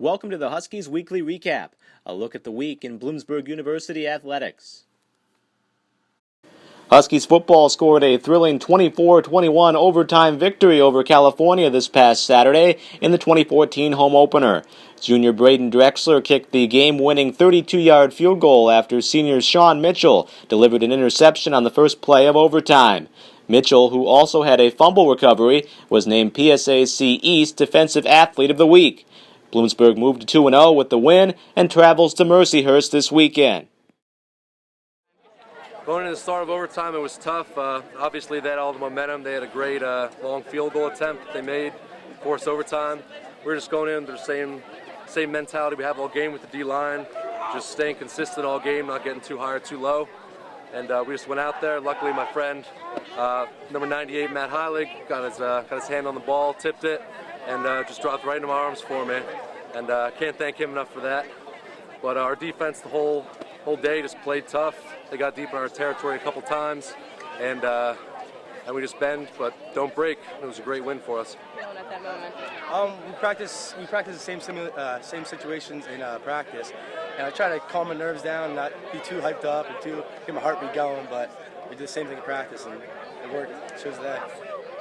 Welcome to the Huskies Weekly Recap, a look at the week in Bloomsburg University athletics. Huskies football scored a thrilling 24-21 overtime victory over California this past Saturday in the 2014 home opener. Junior Braden Drexler kicked the game-winning 32-yard field goal after senior Sean Mitchell delivered an interception on the first play of overtime. Mitchell, who also had a fumble recovery, was named PSAC East Defensive Athlete of the Week. Bloomsburg moved to 2-0 with the win and travels to Mercyhurst this weekend. Going into the start of overtime, it was tough. Obviously, they had all the momentum. They had a great long field goal attempt that they made, forced overtime. We were just going in with the same mentality we have all game with the D-line, just staying consistent all game, not getting too high or too low. And we just went out there. Luckily, my friend, number 98, Matt Heilig, got his hand on the ball, tipped it, and just dropped right into my arms for me. And can't thank him enough for that. But our defense the whole day just played tough. They got deep in our territory a couple times, and we just bend but don't break. It was a great win for us. Feeling at that moment? We practice the same situations in practice, and I try to calm my nerves down, not be too hyped up and get my heartbeat going. But we did the same thing in practice, and it worked. It shows that.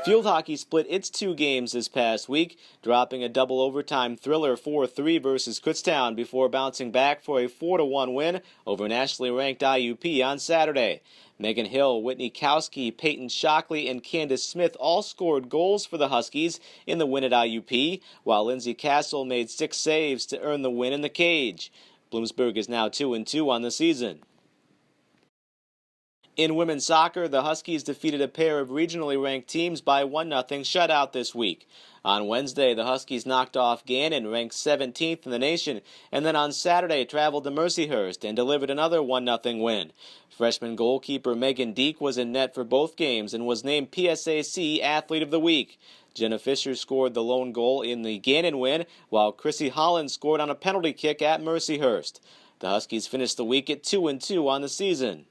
Field hockey split its two games this past week, dropping a double overtime thriller 4-3 versus Kutztown before bouncing back for a 4-1 win over nationally ranked IUP on Saturday. Megan Hill, Whitney Kowski, Peyton Shockley, and Candace Smith all scored goals for the Huskies in the win at IUP, while Lindsay Castle made 6 saves to earn the win in the cage. Bloomsburg is now 2-2 on the season. In women's soccer, the Huskies defeated a pair of regionally ranked teams by 1-0 shutout this week. On Wednesday, the Huskies knocked off Gannon, ranked 17th in the nation, and then on Saturday traveled to Mercyhurst and delivered another 1-0 win. Freshman goalkeeper Megan Deek was in net for both games and was named PSAC Athlete of the Week. Jenna Fisher scored the lone goal in the Gannon win, while Chrissy Holland scored on a penalty kick at Mercyhurst. The Huskies finished the week at 2-2 on the season.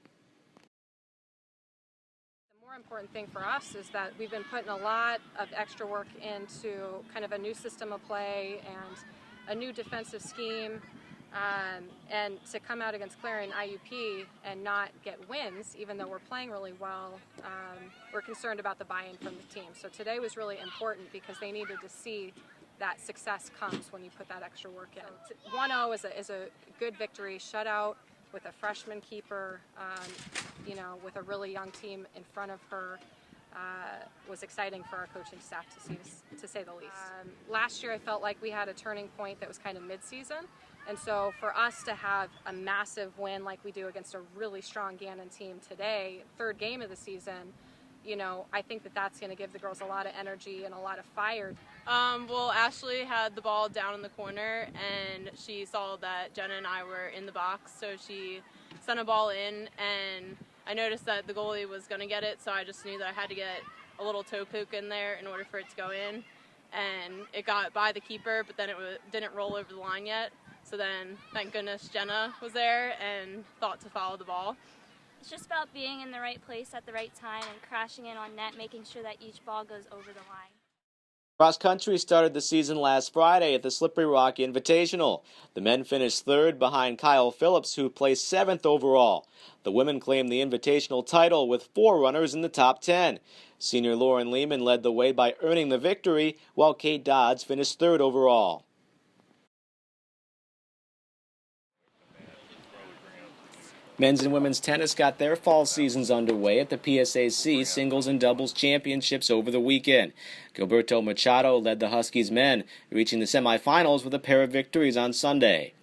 Important thing for us is that we've been putting a lot of extra work into kind of a new system of play and a new defensive scheme, and to come out against Clarion IUP and not get wins, even though we're playing really well, we're concerned about the buy-in from the team. So today was really important because they needed to see that success comes when you put that extra work in. 1-0 is a good victory, shutout with a freshman keeper, with a really young team in front of her, was exciting for our coaching staff to say the least. Last year I felt like we had a turning point that was kind of mid-season, and so for us to have a massive win like we do against a really strong Gannon team today, third game of the season, I think that's going to give the girls a lot of energy and a lot of fire. Well, Ashley had the ball down in the corner, and she saw that Jenna and I were in the box, so she sent a ball in, and I noticed that the goalie was going to get it, so I just knew that I had to get a little toe poke in there in order for it to go in, and it got by the keeper, but then it didn't roll over the line yet, so then thank goodness Jenna was there and thought to follow the ball. It's just about being in the right place at the right time and crashing in on net, making sure that each ball goes over the line. Cross country started the season last Friday at the Slippery Rock Invitational. The men finished third behind Kyle Phillips, who placed 7th overall. The women claimed the Invitational title with 4 runners in the top 10. Senior Lauren Lehman led the way by earning the victory, while Kate Dodds finished 3rd overall. Men's and women's tennis got their fall seasons underway at the PSAC Singles and Doubles Championships over the weekend. Gilberto Machado led the Huskies men, reaching the semifinals with a pair of victories on Sunday.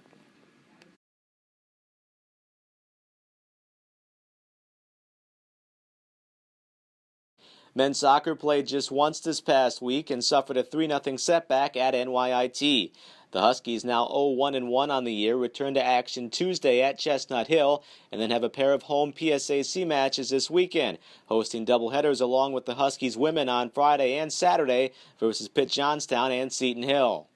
Men's soccer played just once this past week and suffered a 3-0 setback at NYIT. The Huskies, now 0-1-1 on the year, return to action Tuesday at Chestnut Hill and then have a pair of home PSAC matches this weekend, hosting doubleheaders along with the Huskies women on Friday and Saturday versus Pitt Johnstown and Seton Hill.